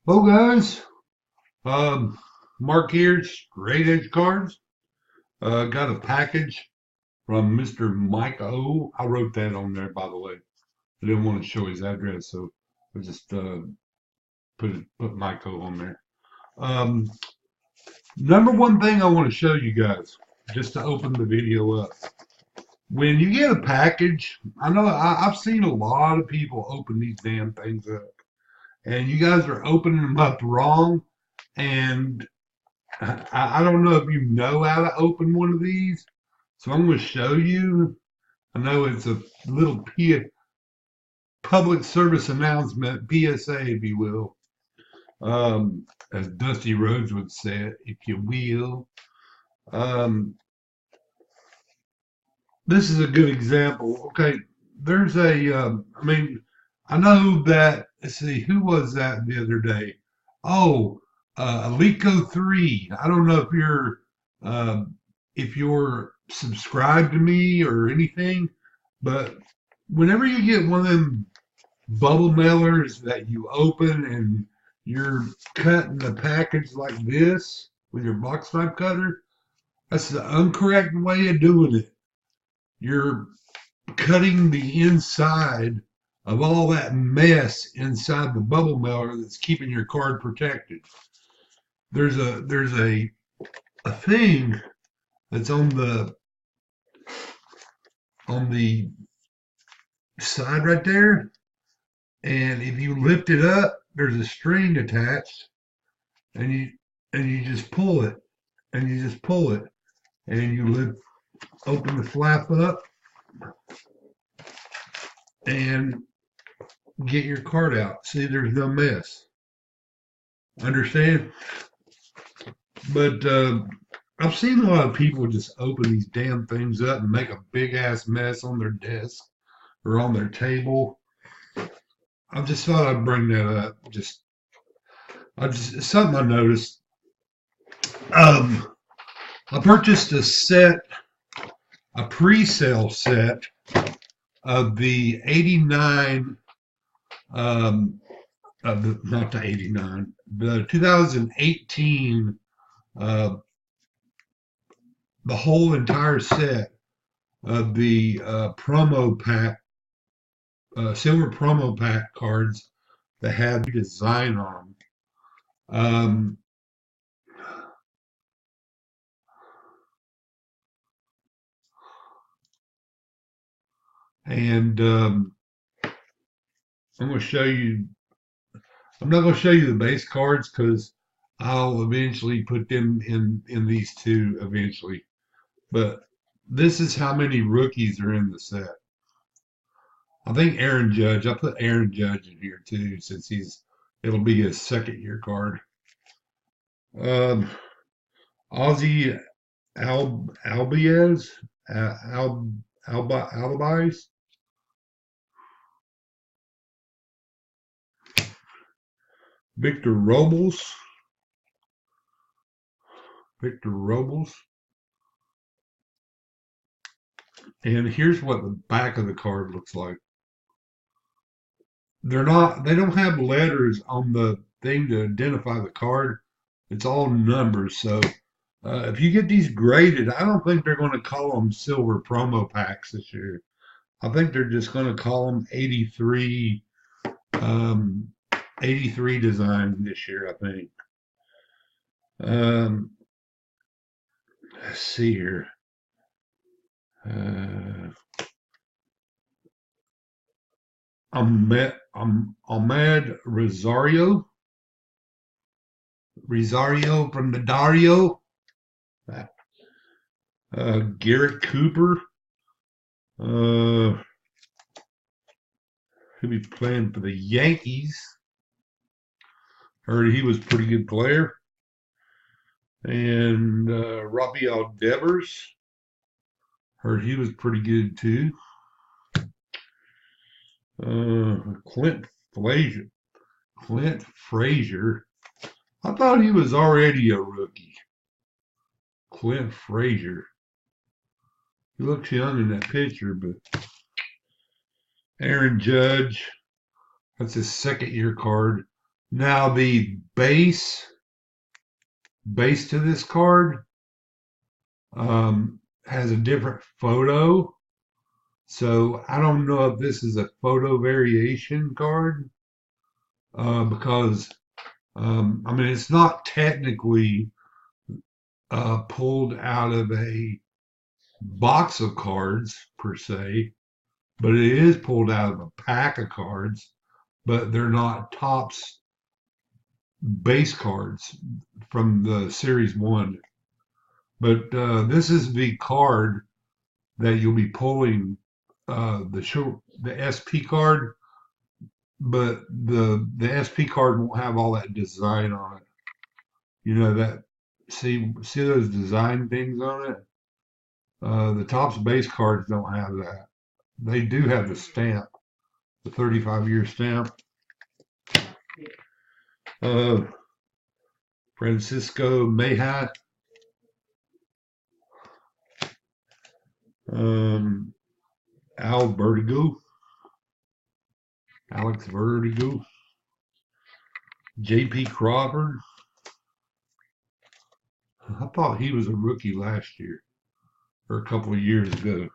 Hello guys, um, Mark here, Straight Edge Cards. Got a package from Mr. Mike O. I wrote that on there, by the way. I didn't want to show his address, so I just put Mike O on there. Um, Number one thing I want to show you guys, just to open the video up. When you get a package, I know I've seen a lot of people open these damn things up, and you guys are opening them up wrong. And I don't know if you know how to open one of these, so I'm going to show you. I know it's a little public service announcement, PSA, if you will, as Dusty Rhodes would say it, if you will. Um, this is a good example. Okay, there's I mean, I know that, let's see, who was that the other day? Oh, Alico 3. I don't know uh, if you're subscribed to me or anything, but whenever you get one of them bubble mailers that you open and you're cutting the package like this with your box type cutter, that's the incorrect way of doing it. You're cutting the inside of all that mess inside the bubble mailer that's keeping your card protected. There's a thing that's on the side right there, and if you lift it up, there's a string attached, and you just pull it, and you just pull it, and you open the flap up and get your card out. See, there's no mess. Understand? But I've seen a lot of people just open these damn things up and make a big ass mess on their desk or on their table. I just thought I'd bring that up. It's something I noticed. Um, I purchased a pre-sale set of the 89, not the 89, the 2018, the whole entire set of the promo pack, silver promo pack cards that have design on them. And I'm going to show you. I'm not going to show you the base cards because I'll eventually put them in these two eventually. But this is how many rookies are in the set. I think Aaron Judge. I put Aaron Judge in here too since it'll be his second year card. Um, Ozzy Albies, Albies, Victor Robles, Victor Robles. And here's what the back of the card looks like. They don't have letters on the thing to identify the card. It's all numbers. So if you get these graded, I don't think they're going to call them silver promo packs this year. I think they're just going to call them 83, 83 design this year, I think. Let's see here. Uh, Ahmed Rosario from the Dario. Garrett Cooper. He'll be playing for the Yankees. Heard he was a pretty good player. And Rafael Devers. Heard he was pretty good too. Clint Frazier. Clint Frazier. I thought he was already a rookie. Clint Frazier. He looks young in that picture, but Aaron Judge. That's his second year card. Now the base to this card has a different photo. So I don't know if this is a photo variation card because I mean it's not technically pulled out of a box of cards per se, but it is pulled out of a pack of cards, but they're not Topps base cards from the Series 1. But this is the card that you'll be pulling the SP card, but the SP card won't have all that design on it. You know that see those design things on it? The Topps base cards don't have that. They do have the stamp, the 35-year stamp. Francisco Mejia, Alex Vertigo, J.P. Crawford. I thought he was a rookie last year or a couple of years ago.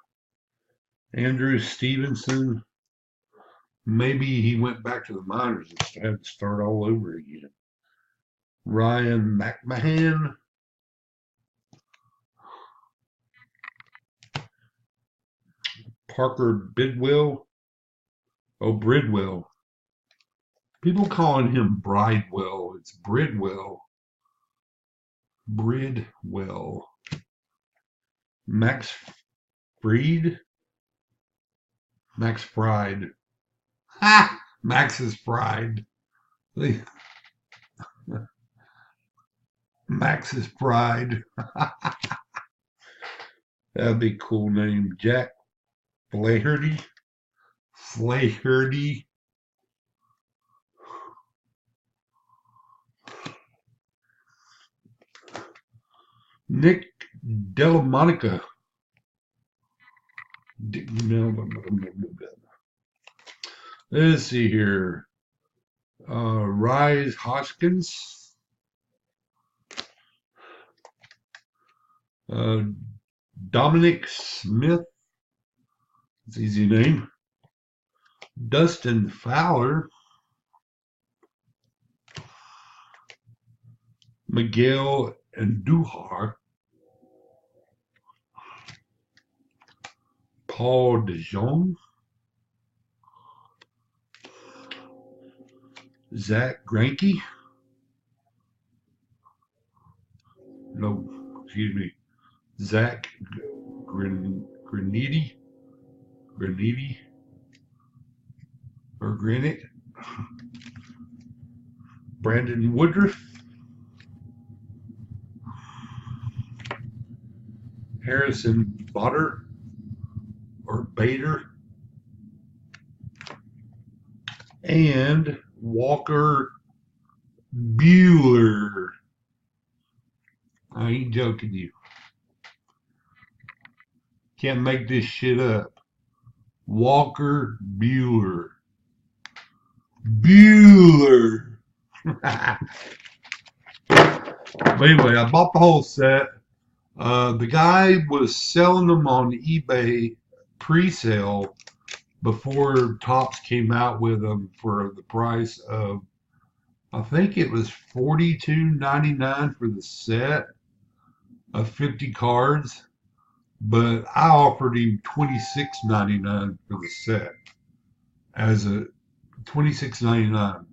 Andrew Stevenson. Maybe he went back to the minors and had to start all over again. Ryan McMahon. Parker Bidwell. Oh, Bridwell. People calling him Bridewell. It's Bridwell. Bridwell. Max Fried. Max Fried. Ha! Max is fried. Max is fried. That'd be a cool name. Jack Flaherty. Flaherty. Nick Delamonica. Let's see here. Rise Hoskins. Dominic Smith. It's an easy name. Dustin Fowler. Miguel Andujar. Paul DeJong. Zach Greinke. No, excuse me. Zach Graniti. Or Granite. Brandon Woodruff. Harrison Botter or Bader. And Walker Buehler. I ain't joking you. Can't make this shit up. Walker Buehler. Bueller. But anyway, I bought the whole set. The guy was selling them on eBay pre-sale before Topps came out with them for the price of, I think it was $42.99 for the set of 50 cards, but I offered him $26.99 for the set as a $26.99.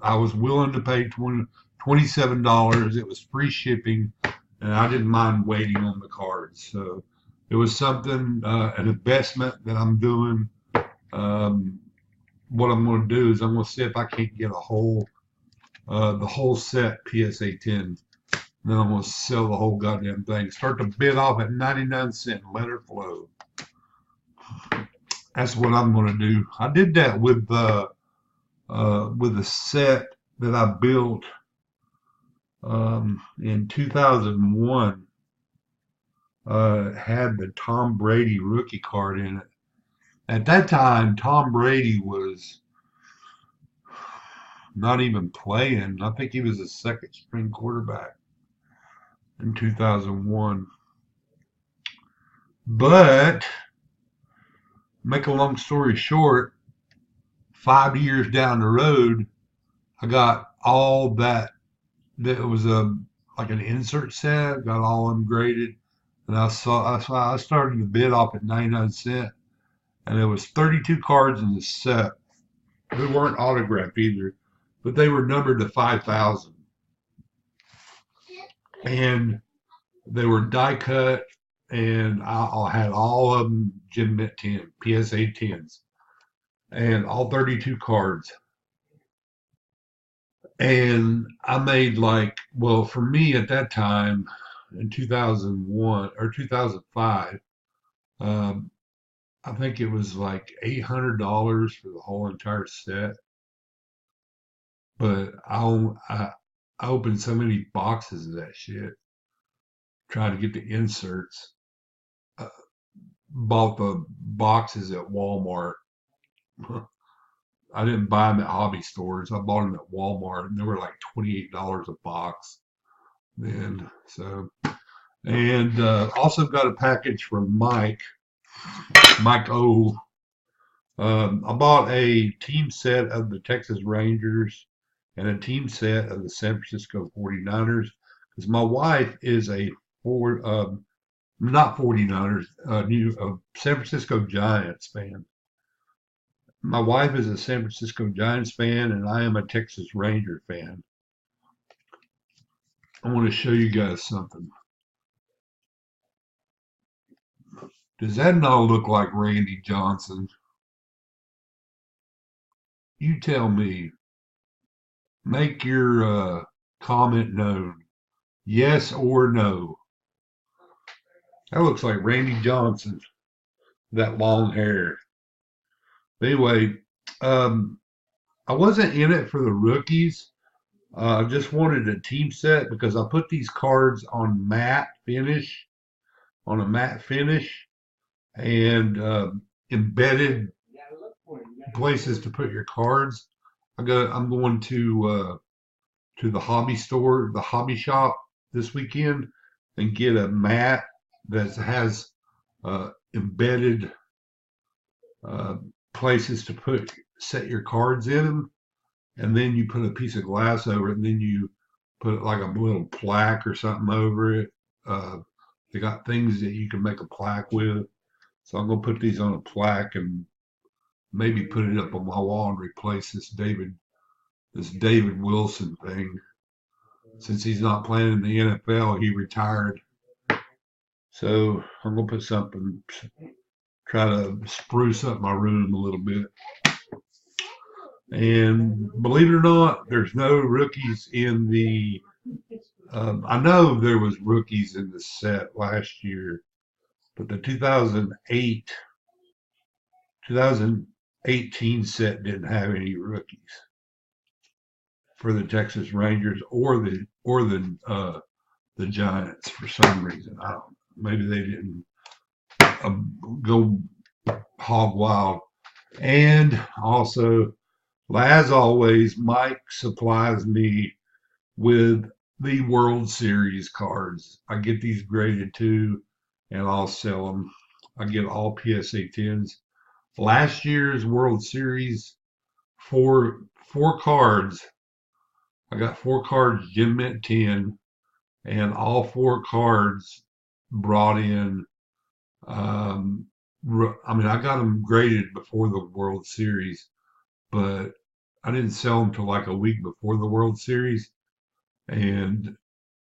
I was willing to pay $27. It was free shipping, and I didn't mind waiting on the cards. So it was something, an investment that I'm doing. What I'm going to do is I'm going to see if I can't get the whole set PSA 10. Then I'm going to sell the whole goddamn thing. Start to bid off at 99 cents. Let her flow. That's what I'm going to do. I did that with the set that I built in 2001. Had the Tom Brady rookie card in it. At that time, Tom Brady was not even playing. I think he was a second string quarterback in 2001. But make a long story short, 5 years down the road, I got all that. That was a like an insert set. Got all them graded, and I started the bid off at 99 cents, and there was 32 cards in the set. They weren't autographed either, but they were numbered to 5,000, and they were die cut, and I had all of them Gem Mint 10 PSA 10s, and all 32 cards. And I made like, well, for me at that time in 2001 or 2005, um, I think it was like $800 for the whole entire set. But I opened so many boxes of that shit trying to get the inserts. Uh, Bought the boxes at Walmart. I didn't buy them at hobby stores. I bought them at Walmart, and they were like $28 a box then. So, and also got a package from Mike O. I bought a team set of the Texas Rangers and a team set of the San Francisco 49ers because my wife is a not 49ers, San Francisco Giants fan. My wife is a San Francisco Giants fan, and I am a Texas Ranger fan. I want to show you guys something. Does that not look like Randy Johnson? You tell me. Make your comment known. Yes or no. That looks like Randy Johnson, that long hair. But anyway, um, I wasn't in it for the rookies. I just wanted a team set because I put these cards on a matte finish, and embedded places to put your cards. I'm going to the hobby store, the hobby shop this weekend, and get a mat that has embedded places to set your cards in them, and then you put a piece of glass over it, and then you put like a little plaque or something over it. They got things that you can make a plaque with, so I'm gonna put these on a plaque and maybe put it up on my wall and replace this David Wilson thing. Since he's not playing in the NFL, he retired. So I'm gonna put something, try to spruce up my room a little bit. And believe it or not, there's no rookies in the. I know there was rookies in the set last year, but the 2018 set didn't have any rookies for the Texas Rangers or the Giants for some reason. I don't know. Maybe they didn't go hog wild. And also, as always, Mike supplies me with the World Series cards. I get these graded too, and I'll sell them. I get all PSA 10s. Last year's World Series, four cards. I got 4 cards Gem Mint 10, and all 4 cards brought in. I got them graded before the World Series, but I didn't sell them till like a week before the World Series, and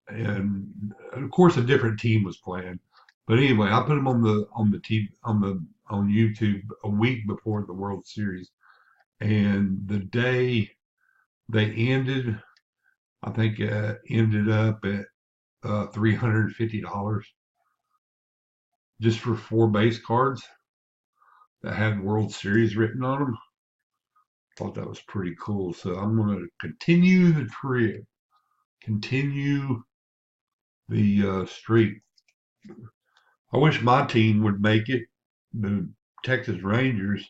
of course a different team was playing. But anyway, I put them on the TV on YouTube a week before the World Series, and the day they ended, I think ended up at $350 just for 4 base cards that had World Series written on them. Thought that was pretty cool. So I'm going to continue the trend, continue the streak. I wish my team would make it, the Texas Rangers.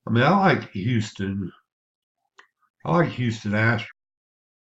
I mean, I like Houston. I like Houston Astros.